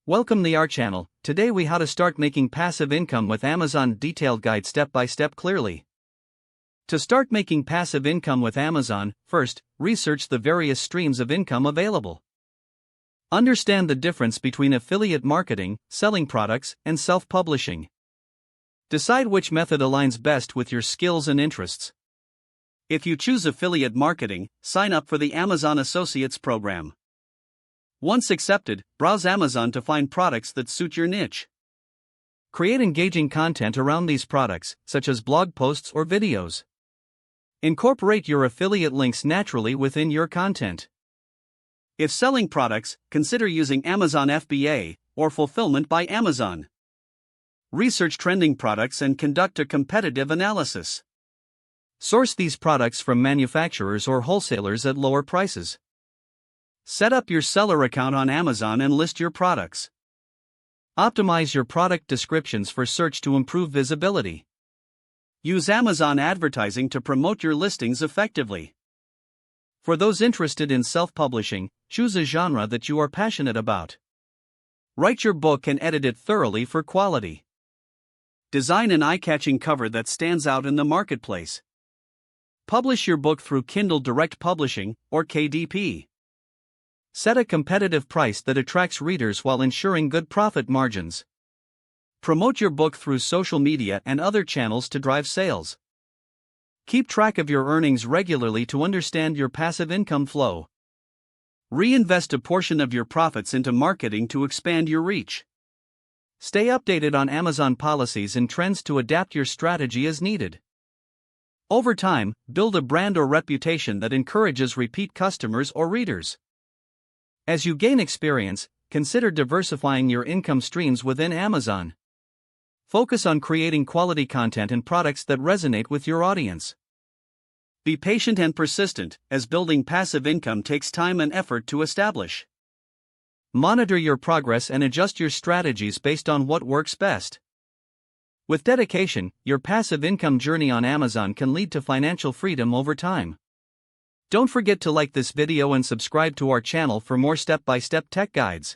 Welcome to our channel. Today we how to start making passive income with Amazon detailed guide step by step clearly. To start making passive income with Amazon, first, research the various streams of income available. Understand the difference between affiliate marketing, selling products, and self-publishing. Decide which method aligns best with your skills and interests. If you choose affiliate marketing, sign up for the Amazon Associates program. Once accepted, browse Amazon to find products that suit your niche. Create engaging content around these products, such as blog posts or videos. Incorporate your affiliate links naturally within your content. If selling products, consider using Amazon FBA or Fulfillment by Amazon. Research trending products and conduct a competitive analysis. Source these products from manufacturers or wholesalers at lower prices. Set up your seller account on Amazon and list your products. Optimize your product descriptions for search to improve visibility. Use Amazon advertising to promote your listings effectively. For those interested in self-publishing, choose a genre that you are passionate about. Write your book and edit it thoroughly for quality. Design an eye-catching cover that stands out in the marketplace. Publish your book through Kindle Direct Publishing, or KDP. Set a competitive price that attracts readers while ensuring good profit margins. Promote your book through social media and other channels to drive sales. Keep track of your earnings regularly to understand your passive income flow. Reinvest a portion of your profits into marketing to expand your reach. Stay updated on Amazon policies and trends to adapt your strategy as needed. Over time, build a brand or reputation that encourages repeat customers or readers. As you gain experience, consider diversifying your income streams within Amazon. Focus on creating quality content and products that resonate with your audience. Be patient and persistent, as building passive income takes time and effort to establish. Monitor your progress and adjust your strategies based on what works best. With dedication, your passive income journey on Amazon can lead to financial freedom over time. Don't forget to like this video and subscribe to our channel for more step-by-step tech guides.